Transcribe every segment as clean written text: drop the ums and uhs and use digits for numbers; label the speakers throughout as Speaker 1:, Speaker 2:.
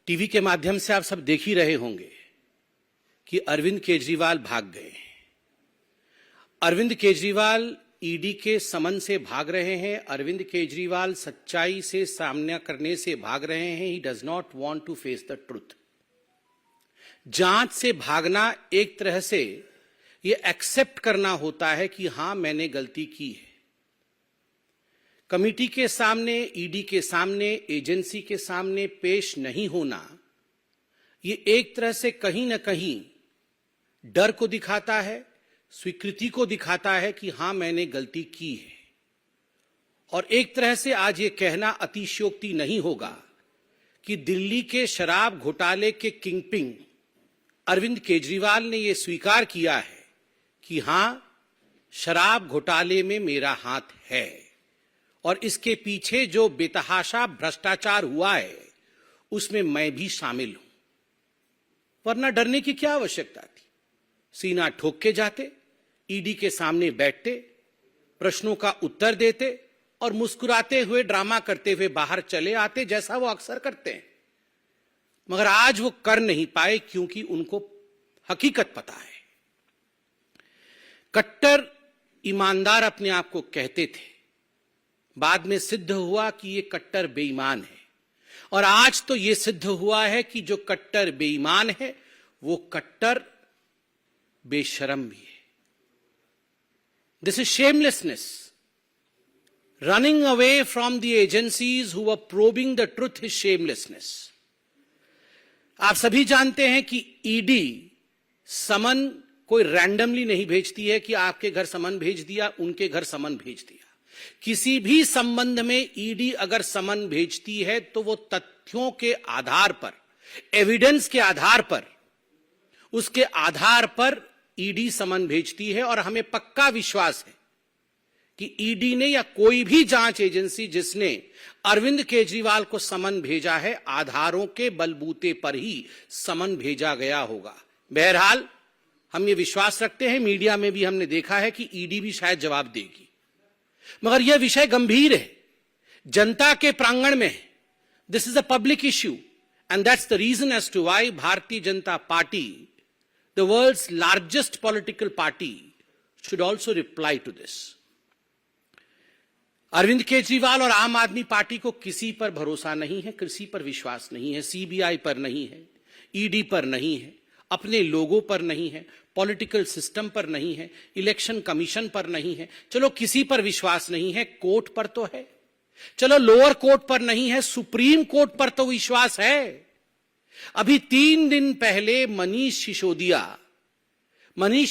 Speaker 1: TV के माध्यम से आप सब देख ही रहे होंगे कि अरविंद केजरीवाल भाग गए। अरविंद केजरीवाल ईडी के समन से भाग रहे हैं। अरविंद केजरीवाल सच्चाई से सामना करने से भाग रहे हैं। He does not want to face the truth. जांच से भागना एक तरह से ये एक्सेप्ट करना होता है कि हां, मैंने गलती की है। कमिटी के सामने, ईडी के सामने, एजेंसी के सामने पेश नहीं होना, ये एक तरह से कहीं ना कहीं डर को दिखाता है, स्वीकृति को दिखाता है कि हां, मैंने गलती की है। और एक तरह से आज ये कहना अतिशयोक्ति नहीं होगा कि दिल्ली के शराब घोटाले के किंगपिन अरविंद केजरीवाल ने यह स्वीकार किया है कि हां, शराब घोटाले में मेरा हाथ है और इसके पीछे जो बेतहाशा भ्रष्टाचार हुआ है उसमें मैं भी शामिल हूं। वरना डरने की क्या आवश्यकता थी? सीना ठोक के जाते, ईडी के सामने बैठते, प्रश्नों का उत्तर देते और मुस्कुराते हुए, ड्रामा करते हुए बाहर चले आते, जैसा वो अक्सर करते हैं। मगर आज वो कर नहीं पाए क्योंकि उनको हकीकत पता है। कट्टर ईमानदार अपने आप को कहते थे, बाद में सिद्ध हुआ कि ये कट्टर बेईमान है। और आज तो ये सिद्ध हुआ है कि जो कट्टर बेईमान है वो कट्टर बेशरम भी है। This is shamelessness, running away from the agencies who were probing the truth is shamelessness. आप सभी जानते हैं कि ईडी समन कोई रैंडमली नहीं भेजती है कि आपके घर समन भेज दिया, उनके घर समन भेज दिया। किसी भी संबंध में ईडी अगर समन भेजती है तो वो तथ्यों के आधार पर, एविडेंस के आधार पर, उसके आधार पर ईडी समन भेजती है। और हमें पक्का विश्वास है कि ईडी ने या कोई भी जांच एजेंसी जिसने अरविंद केजरीवाल को समन भेजा है, आधारों के बलबूते पर ही समन भेजा गया होगा। बहरहाल हम ये विश्वास रखते हैं, मीडिया में भी हमने देखा है कि ईडी भी शायद जवाब देगी। मगर यह विषय गंभीर है, जनता के प्रांगण में है। This is a public issue and that's the reason as to why Bharatiya Janata party, the world's largest political party, should also reply to this. Arvind Kejriwal और आम आदमी पार्टी को किसी पर भरोसा नहीं है, किसी पर विश्वास नहीं है। सीबीआई पर नहीं है, ईडी पर नहीं है, अपने लोगों पर नहीं है, पॉलिटिकल सिस्टम पर नहीं है, इलेक्शन कमीशन पर नहीं है। चलो किसी पर विश्वास नहीं है, कोर्ट पर तो है। चलो लोअर कोर्ट पर नहीं है, सुप्रीम कोर्ट पर तो विश्वास है। अभी 3 दिन पहले मनीष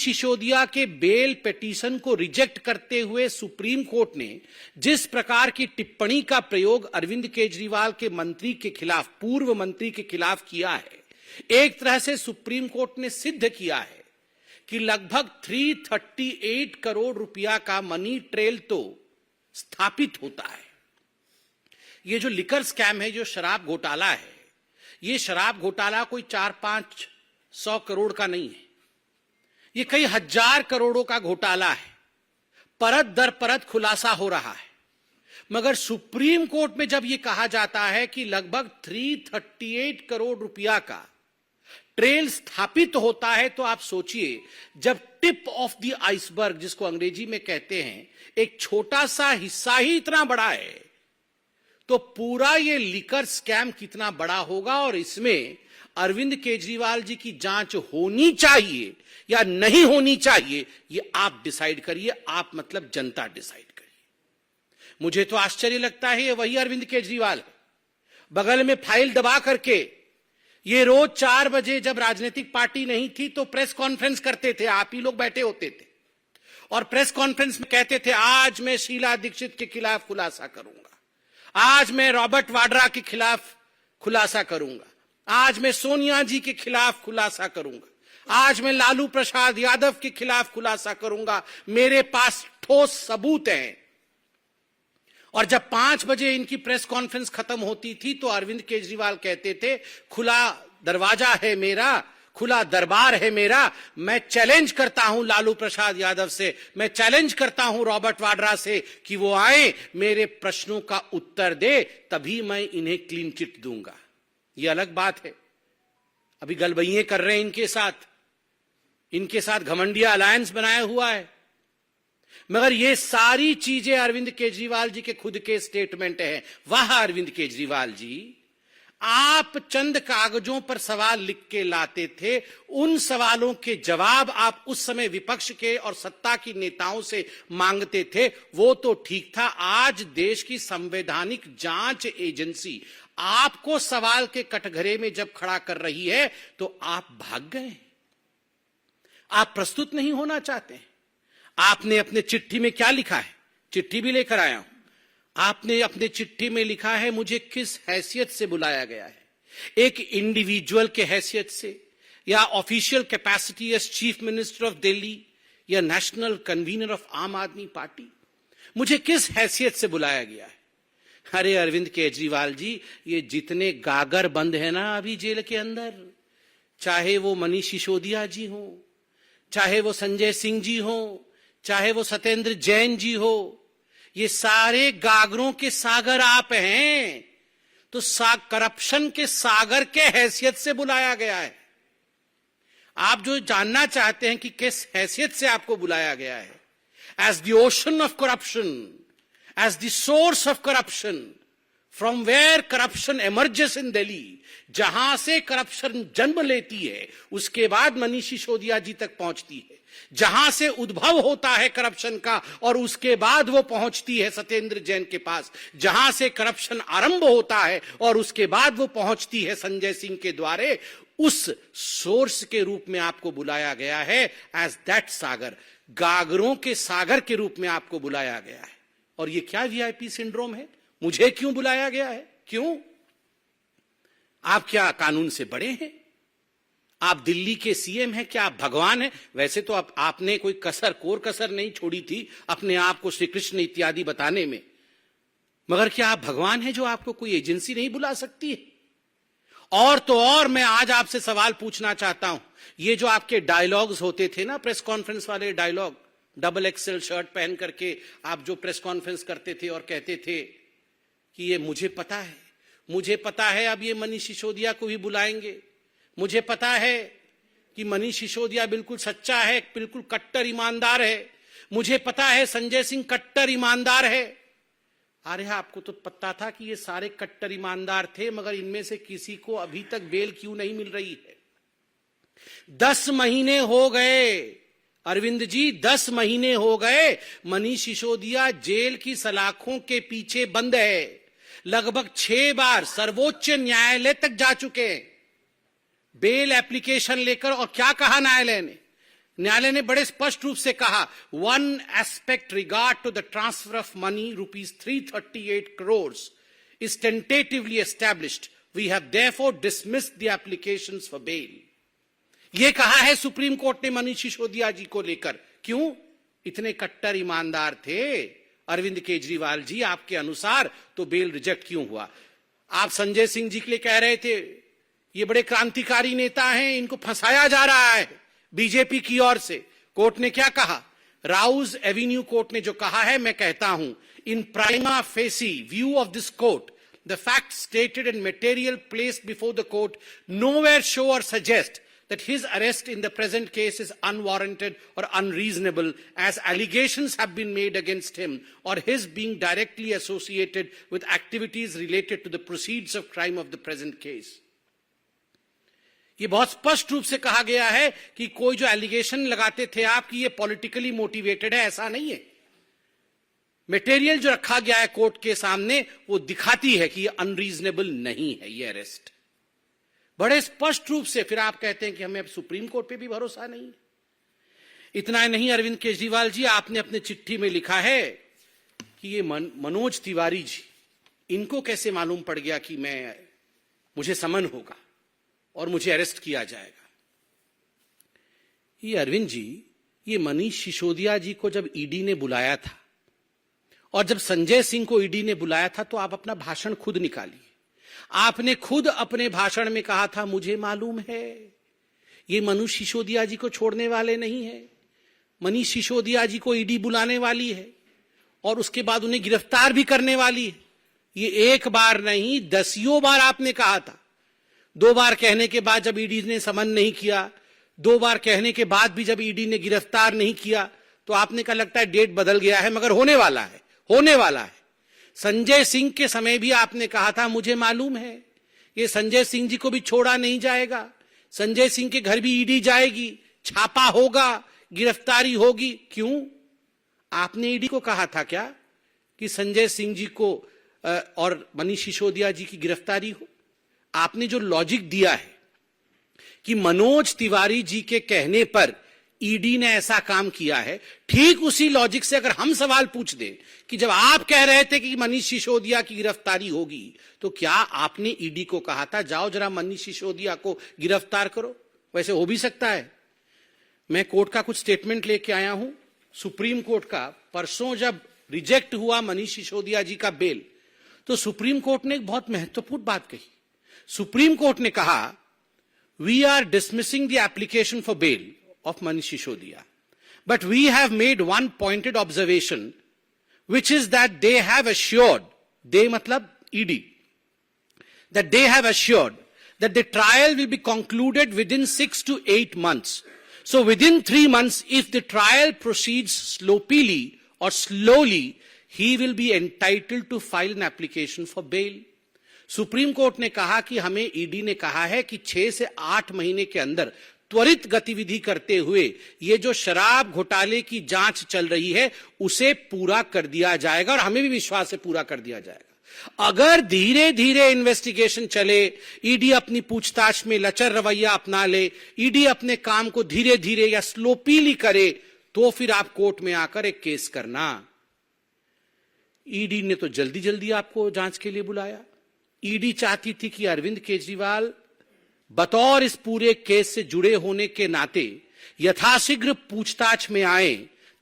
Speaker 1: सिसोदिया के बेल पिटीशन को रिजेक्ट करते हुए सुप्रीम कोर्ट ने जिस प्रकार की टिप्पणी का प्रयोग अरविंद केजरीवाल के मंत्री के खिलाफ, पूर्व मंत्री के खिलाफ किया है, एक तरह से सुप्रीम कोर्ट ने सिद्ध किया है कि लगभग 338 करोड़ रुपया का मनी ट्रेल तो स्थापित होता है। ये जो लिकर स्कैम है, जो शराब घोटाला है, ये शराब घोटाला कोई 400-500 करोड़ का नहीं है, ये कई हजार करोड़ों का घोटाला है। परत दर परत खुलासा हो रहा है। मगर सुप्रीम कोर्ट में जब यह कहा जाता है कि लगभग 338 करोड़ रुपया का ट्रेल स्थापित होता है, तो आप सोचिए, जब टिप ऑफ द आइसबर्ग, जिसको अंग्रेजी में कहते हैं, एक छोटा सा हिस्सा ही इतना बड़ा है, तो पूरा ये लिकर स्कैम कितना बड़ा होगा। और इसमें अरविंद केजरीवाल जी की जांच होनी चाहिए या नहीं होनी चाहिए, ये आप डिसाइड करिए। आप मतलब जनता डिसाइड करिए। मुझे तो आश्चर्य लगता है, ये वही अरविंद केजरीवाल है, बगल में फाइल दबा करके ये रोज 4 बजे, जब राजनीतिक पार्टी नहीं थी तो प्रेस कॉन्फ्रेंस करते थे, आप ही लोग बैठे होते थे और प्रेस कॉन्फ्रेंस में कहते थे, आज मैं शीला दीक्षित के खिलाफ खुलासा करूंगा, आज मैं रॉबर्ट वाड्रा के खिलाफ खुलासा करूंगा, आज मैं सोनिया जी के खिलाफ खुलासा करूंगा, आज मैं लालू प्रसाद यादव के खिलाफ खुलासा करूंगा, मेरे पास ठोस सबूत हैं। और जब 5 बजे इनकी प्रेस कॉन्फ्रेंस खत्म होती थी तो अरविंद केजरीवाल कहते थे, खुला दरवाजा है मेरा, खुला दरबार है मेरा, मैं चैलेंज करता हूं लालू प्रसाद यादव से, मैं चैलेंज करता हूं रॉबर्ट वाड्रा से कि वो आए, मेरे प्रश्नों का उत्तर दे, तभी मैं इन्हें क्लीन चिट दूंगा। ये अलग बात है, अभी गलबइये कर रहे हैं इनके साथ घमंडिया अलायंस बनाया हुआ है। मगर ये सारी चीजें अरविंद केजरीवाल जी के खुद के स्टेटमेंट हैं। वाह अरविंद केजरीवाल जी, आप चंद कागजों पर सवाल लिख के लाते थे, उन सवालों के जवाब आप उस समय विपक्ष के और सत्ता की नेताओं से मांगते थे, वो तो ठीक था। आज देश की संवैधानिक जांच एजेंसी आपको सवाल के कटघरे में जब खड़ा कर रही है तो आप भाग गए, आप प्रस्तुत नहीं होना चाहते। आपने अपने चिट्ठी में क्या लिखा है, चिट्ठी भी लेकर आया हूं। आपने अपने चिट्ठी में लिखा है, मुझे किस हैसियत से बुलाया गया है, एक इंडिविजुअल के हैसियत से, या official capacity as chief minister of Delhi, या नेशनल कन्वीनर ऑफ आम आदमी पार्टी, मुझे किस हैसियत से बुलाया गया है। अरे अरविंद केजरीवाल जी, ये जितने गागर बंद है ना अभी जेल के अंदर, चाहे वो मनीष सिसोदिया जी हो, चाहे वो संजय सिंह जी हो, चाहे वो सत्येंद्र जैन जी हो, ये सारे गागरों के सागर आप हैं। तो करप्शन के सागर के हैसियत से बुलाया गया है। आप जो जानना चाहते हैं कि किस हैसियत से आपको बुलाया गया है, as the ocean of corruption, as the source of corruption, from where corruption emerges in Delhi, जहां से करप्शन जन्म लेती है उसके बाद मनीष सिसोदिया जी तक पहुंचती है, जहां से उद्भव होता है करप्शन का और उसके बाद वो पहुंचती है सत्येंद्र जैन के पास, जहां से करप्शन आरंभ होता है और उसके बाद वो पहुंचती है संजय सिंह के द्वारे, उस सोर्स के रूप में आपको बुलाया गया है। एज दैट सागर, गागरों के सागर के रूप में आपको बुलाया गया है। और ये क्या वीआईपी सिंड्रोम है, मुझे क्यों बुलाया गया है, क्यों? आप क्या कानून से बड़े हैं? आप दिल्ली के सीएम हैं, क्या आप भगवान हैं? वैसे तो आपने कोई कोर कसर नहीं छोड़ी थी अपने आप को श्री कृष्ण इत्यादि बताने में, मगर क्या आप भगवान हैं जो आपको कोई एजेंसी नहीं बुला सकती है? और तो और मैं आज आपसे सवाल पूछना चाहता हूं, ये जो आपके डायलॉग्स होते थे ना, प्रेस कॉन्फ्रेंस वाले डायलॉग, डबल एक्सेल शर्ट पहन करके आप जो प्रेस कॉन्फ्रेंस करते थे और कहते थे कि ये मुझे पता है अब ये मनीष सिसोदिया को भी बुलाएंगे, मुझे पता है कि मनीष सिसोदिया बिल्कुल सच्चा है, बिल्कुल कट्टर ईमानदार है, मुझे पता है संजय सिंह कट्टर ईमानदार है। अरे आपको तो पता था कि ये सारे कट्टर ईमानदार थे, मगर इनमें से किसी को अभी तक बेल क्यों नहीं मिल रही है? 10 महीने हो गए अरविंद जी, 10 महीने हो गए मनीष सिसोदिया जेल की सलाखों के पीछे बंद है। लगभग 6 बार सर्वोच्च न्यायालय तक जा चुके हैं बेल एप्लीकेशन लेकर। और क्या कहा न्यायालय ने बड़े स्पष्ट रूप से कहा, one aspect regard to the transfer of money ₹338 crore is tentatively established. We have therefore dismissed the applications for bail. ये कहा है सुप्रीम कोर्ट ने मनीष सिसोदिया जी को लेकर। क्यों? इतने कट्टर ईमानदार थे अरविंद केजरीवाल जी आपके अनुसार, तो बेल रिजेक्ट क्यों हुआ? आप संजय सिंह जी के लिए कह रहे थे ये बड़े क्रांतिकारी नेता हैं, इनको फंसाया जा रहा है बीजेपी की ओर से। कोर्ट ने क्या कहा? राउज एवेन्यू कोर्ट ने जो कहा है, मैं कहता हूं, in prima facie view of this court, the fact stated and material placed before the court nowhere show or suggest that his arrest in the present case is unwarranted or unreasonable, as allegations have been made against him, or his being directly associated with activities related to the proceeds of crime of the present case. ये बहुत स्पष्ट रूप से कहा गया है कि कोई जो एलिगेशन लगाते थे आप कि ये पॉलिटिकली मोटिवेटेड है, ऐसा नहीं है। मटेरियल जो रखा गया है कोर्ट के सामने वो दिखाती है कि ये अनरीजनेबल नहीं है ये अरेस्ट, बड़े स्पष्ट रूप से। फिर आप कहते हैं कि हमें अब सुप्रीम कोर्ट पे भी भरोसा नहीं। इतना नहीं अरविंद केजरीवाल जी, आपने अपने चिट्ठी में लिखा है कि ये मनोज तिवारी जी, इनको कैसे मालूम पड़ गया कि मुझे समन होगा और मुझे अरेस्ट किया जाएगा। ये अरविंद जी, ये मनीष सिसोदिया जी को जब ईडी ने बुलाया था और जब संजय सिंह को ईडी ने बुलाया था, तो आप अपना भाषण खुद निकालिए। आपने खुद अपने भाषण में कहा था, मुझे मालूम है ये मनीष सिसोदिया जी को छोड़ने वाले नहीं है, मनीष सिसोदिया जी को ईडी बुलाने वाली है और उसके बाद उन्हें गिरफ्तार भी करने वाली है। ये एक बार नहीं, 10 बार आपने कहा था। 2 बार कहने के बाद जब ईडी ने समन नहीं किया, 2 बार कहने के बाद भी जब ईडी ने गिरफ्तार नहीं किया, तो आपने कहा लगता है डेट बदल गया है, मगर होने वाला है, होने वाला है। संजय सिंह के समय भी आपने कहा था मुझे मालूम है ये संजय सिंह जी को भी छोड़ा नहीं जाएगा, संजय सिंह के घर भी ईडी जाएगी, छापा होगा, गिरफ्तारी होगी। क्यों? आपने ईडी को कहा था क्या कि संजय सिंह जी को और मनीष सिसोदिया जी की गिरफ्तारी हो? आपने जो लॉजिक दिया है कि मनोज तिवारी जी के कहने पर ईडी ने ऐसा काम किया है, ठीक उसी लॉजिक से अगर हम सवाल पूछ दें कि जब आप कह रहे थे कि मनीष सिसोदिया की गिरफ्तारी होगी, तो क्या आपने ईडी को कहा था जाओ जरा मनीष सिसोदिया को गिरफ्तार करो? वैसे हो भी सकता है। मैं कोर्ट का कुछ स्टेटमेंट लेके आया हूं, सुप्रीम कोर्ट का। परसों जब रिजेक्ट हुआ मनीष सिसोदिया जी का बेल, तो सुप्रीम कोर्ट ने एक बहुत महत्वपूर्ण बात कही। सुप्रीम कोर्ट ने कहा we are dismissing the application for bail of Manish Sisodiya. But we have made one pointed observation, which is that they have assured, they matlab ED, that they have assured that the trial will be concluded within 6 to 8 months. So within 3 months, if the trial proceeds sloppily or slowly, he will be entitled to file an application for bail. Supreme Court ने कहा कि हमें ED ने कहा है कि 6 से 8 महीने के अंदर त्वरित गतिविधि करते हुए ये जो शराब घोटाले की जांच चल रही है उसे पूरा कर दिया जाएगा, और हमें भी विश्वास है पूरा कर दिया जाएगा। अगर धीरे धीरे इन्वेस्टिगेशन चले, ईडी अपनी पूछताछ में लचर रवैया अपना ले, ईडी अपने काम को धीरे धीरे या स्लोपीली करे, तो फिर आप कोर्ट में आकर एक केस करना। ईडी ने तो जल्दी जल्दी आपको जांच के लिए बुलाया। ईडी चाहती थी कि अरविंद केजरीवाल बतौर इस पूरे केस से जुड़े होने के नाते यथाशीघ्र पूछताछ में आए,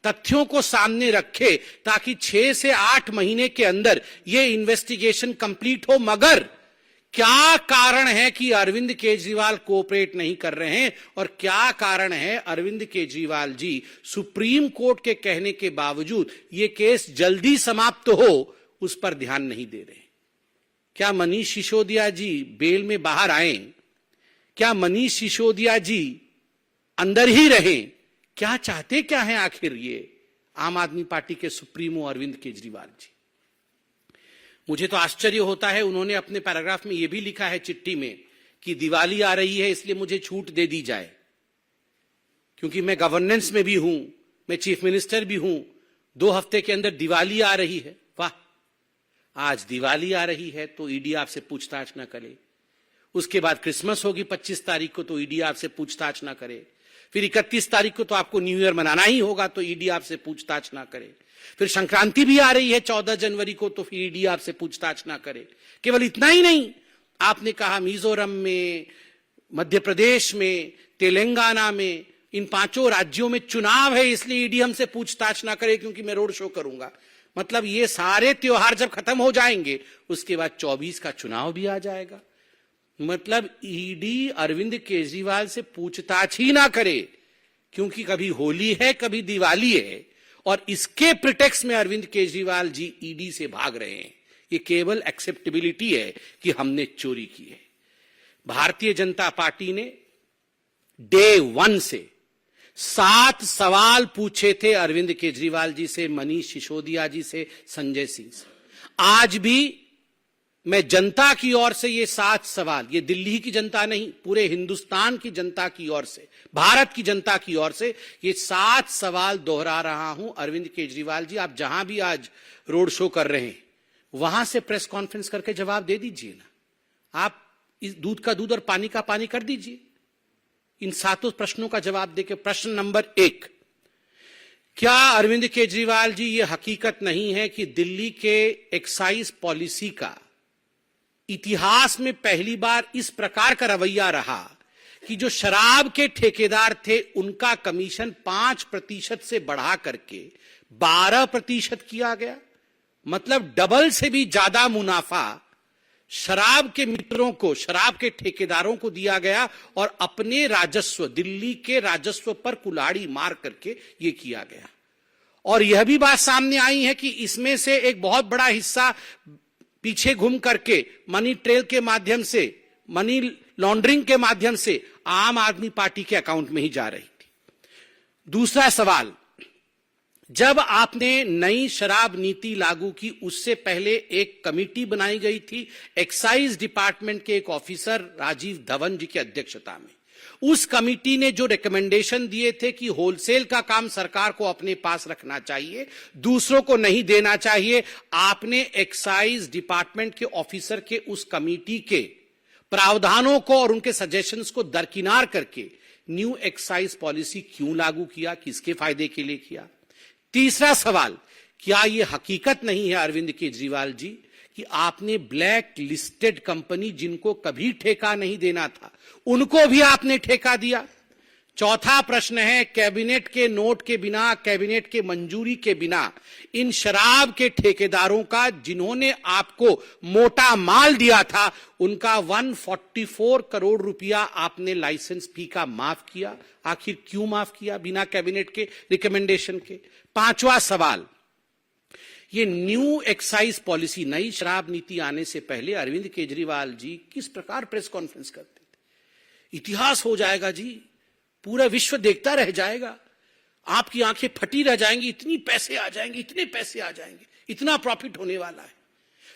Speaker 1: तथ्यों को सामने रखे, ताकि 6 से 8 महीने के अंदर यह इन्वेस्टिगेशन कंप्लीट हो। मगर क्या कारण है कि अरविंद केजरीवाल कोऑपरेट नहीं कर रहे हैं, और क्या कारण है अरविंद केजरीवाल जी सुप्रीम कोर्ट के कहने के बावजूद यह केस जल्दी समाप्त हो उस पर ध्यान नहीं दे रहे? क्या मनीष सिसोदिया जी बेल में बाहर आए? क्या मनीष सिसोदिया जी अंदर ही रहें? क्या चाहते क्या हैं आखिर ये आम आदमी पार्टी के सुप्रीमो अरविंद केजरीवाल जी? मुझे तो आश्चर्य होता है, उन्होंने अपने पैराग्राफ में यह भी लिखा है चिट्ठी में कि दिवाली आ रही है इसलिए मुझे छूट दे दी जाए, क्योंकि मैं गवर्नेंस में भी हूं, मैं चीफ मिनिस्टर भी हूं, 2 हफ्ते के अंदर दिवाली आ रही है। वाह, आज दिवाली आ रही है तो ईडी आपसे पूछताछ ना करे, उसके बाद क्रिसमस होगी 25 तारीख को तो ईडी आपसे पूछताछ ना करे, फिर 31 तारीख को तो आपको न्यू ईयर मनाना ही होगा तो ईडी आपसे पूछताछ ना करे, फिर संक्रांति भी आ रही है 14 जनवरी को तो फिर ईडी आपसे पूछताछ ना करे। केवल इतना ही नहीं, आपने कहा मिजोरम में, मध्य प्रदेश में, तेलंगाना में, इन 5 राज्यों में चुनाव है इसलिए ईडी हमसे पूछताछ ना करे क्योंकि मैं रोड शो करूंगा। मतलब ये सारे त्योहार जब खत्म हो जाएंगे उसके बाद 24 का चुनाव भी आ जाएगा। मतलब ईडी अरविंद केजरीवाल से पूछताछ ही ना करे, क्योंकि कभी होली है कभी दिवाली है, और इसके प्रिटेक्स्ट में अरविंद केजरीवाल जी ईडी से भाग रहे हैं। ये केवल एक्सेप्टेबिलिटी है कि हमने चोरी की है। भारतीय जनता पार्टी ने डे 1 से 7 सवाल पूछे थे अरविंद केजरीवाल जी से, मनीष सिसोदिया जी से, संजय सिंह से। आज भी मैं जनता की ओर से ये 7 सवाल, ये दिल्ली की जनता नहीं, पूरे हिंदुस्तान की जनता की ओर से, भारत की जनता की ओर से ये 7 सवाल दोहरा रहा हूं। अरविंद केजरीवाल जी, आप जहां भी आज रोड शो कर रहे हैं वहां से प्रेस कॉन्फ्रेंस करके जवाब दे दीजिए ना। आप इस दूध का दूध और पानी का पानी कर दीजिए। इन 7 प्रश्नों का जवाब देके, प्रश्न नंबर 1, क्या अरविंद केजरीवाल जी ये हकीकत नहीं है कि दिल्ली के एक्साइज पॉलिसी का इतिहास में पहली बार इस प्रकार का रवैया रहा कि जो शराब के ठेकेदार थे उनका कमीशन 5% से बढ़ा करके 12% किया गया? मतलब डबल से भी ज्यादा मुनाफा शराब के मित्रों को, शराब के ठेकेदारों को दिया गया, और अपने राजस्व, दिल्ली के राजस्व पर कुल्हाड़ी मार करके यह किया गया। और यह भी बात सामने आई है कि इसमें से एक बहुत बड़ा हिस्सा पीछे घूम करके मनी ट्रेल के माध्यम से, मनी लॉन्ड्रिंग के माध्यम से आम आदमी पार्टी के अकाउंट में ही जा रही थी। दूसरा सवाल, जब आपने नई शराब नीति लागू की उससे पहले एक कमेटी बनाई गई थी एक्साइज डिपार्टमेंट के एक ऑफिसर राजीव धवन जी की अध्यक्षता में। उस कमेटी ने जो रिकमेंडेशन दिए थे कि होलसेल का काम सरकार को अपने पास रखना चाहिए, दूसरों को नहीं देना चाहिए, आपने एक्साइज डिपार्टमेंट के ऑफिसर के उस कमेटी के प्रावधानों को और उनके सजेशंस को दरकिनार करके न्यू एक्साइज पॉलिसी क्यों लागू किया, किसके फायदे के लिए किया? तीसरा सवाल, क्या यह हकीकत नहीं है अरविंद केजरीवाल जी कि आपने ब्लैक लिस्टेड कंपनी जिनको कभी ठेका नहीं देना था उनको भी आपने ठेका दिया? चौथा प्रश्न है, कैबिनेट के नोट के बिना, कैबिनेट के मंजूरी के बिना इन शराब के ठेकेदारों का जिन्होंने आपको मोटा माल दिया था उनका 144 करोड़ रुपया आपने लाइसेंस फी का माफ किया। आखिर क्यों माफ किया बिना कैबिनेट के रिकमेंडेशन के? पांचवा सवाल, ये न्यू एक्साइज पॉलिसी, नई शराब नीति आने से पहले अरविंद केजरीवाल जी किस प्रकार प्रेस कॉन्फ्रेंस करते थे? इतिहास हो जाएगा जी, पूरा विश्व देखता रह जाएगा, आपकी आंखें फटी रह जाएंगी, इतनी पैसे आ जाएंगे, इतने पैसे आ जाएंगे, इतना प्रॉफिट होने वाला है।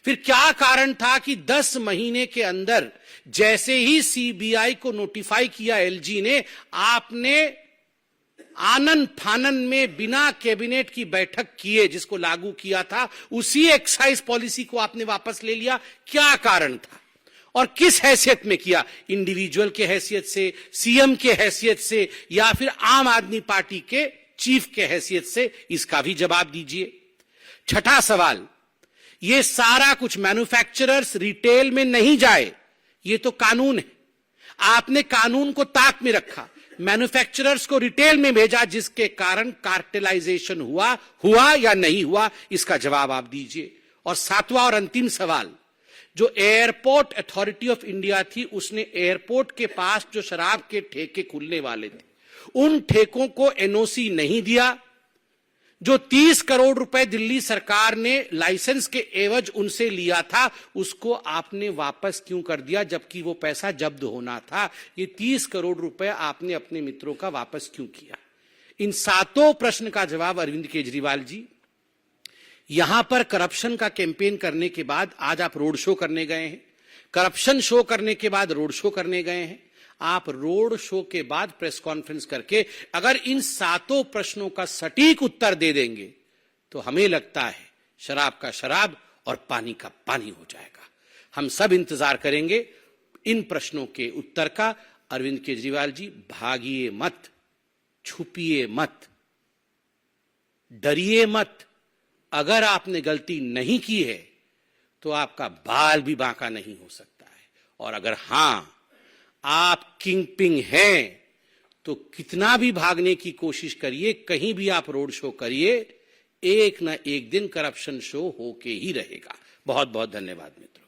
Speaker 1: फिर क्या कारण था कि 10 महीने के अंदर जैसे ही सीबीआई को नोटिफाई किया एलजी ने, आपने आनन फानन में बिना कैबिनेट की बैठक किए जिसको लागू किया था उसी एक्साइज पॉलिसी को आपने वापस ले लिया? क्या कारण था और किस हैसियत में किया? इंडिविजुअल के हैसियत से, सीएम के हैसियत से, या फिर आम आदमी पार्टी के चीफ के हैसियत से? इसका भी जवाब दीजिए। छठा सवाल, ये सारा कुछ मैन्युफैक्चरर्स रिटेल में नहीं जाए, ये तो कानून है, आपने कानून को ताक में रखा, मैन्युफैक्चरर्स को रिटेल में भेजा, जिसके कारण कार्टेलाइजेशन हुआ या नहीं हुआ? इसका जवाब आप दीजिए। और सातवां और अंतिम सवाल, जो एयरपोर्ट अथॉरिटी ऑफ इंडिया थी उसने एयरपोर्ट के पास जो शराब के ठेके खुलने वाले थे उन ठेकों को एनओसी नहीं दिया। जो 30 करोड़ रुपए दिल्ली सरकार ने लाइसेंस के एवज उनसे लिया था उसको आपने वापस क्यों कर दिया, जबकि वो पैसा जब्त होना था? ये 30 करोड़ रुपए आपने अपने मित्रों का वापस क्यों किया? इन सातों प्रश्न का जवाब अरविंद केजरीवाल जी, यहां पर करप्शन का कैंपेन करने के बाद आज आप रोड शो करने गए हैं, करप्शन शो करने के बाद रोड शो करने गए हैं। आप रोड शो के बाद प्रेस कॉन्फ्रेंस करके अगर इन सातों प्रश्नों का सटीक उत्तर दे देंगे तो हमें लगता है शराब का शराब और पानी का पानी हो जाएगा। हम सब इंतजार करेंगे इन प्रश्नों के उत्तर का। अरविंद केजरीवाल जी, भागिए मत, छुपिए मत, डरिए मत। अगर आपने गलती नहीं की है तो आपका बाल भी बांका नहीं हो सकता है, और अगर हां आप किंगपिंग हैं तो कितना भी भागने की कोशिश करिए, कहीं भी आप रोड शो करिए, एक ना एक दिन करप्शन शो होके ही रहेगा। बहुत बहुत धन्यवाद मित्रों।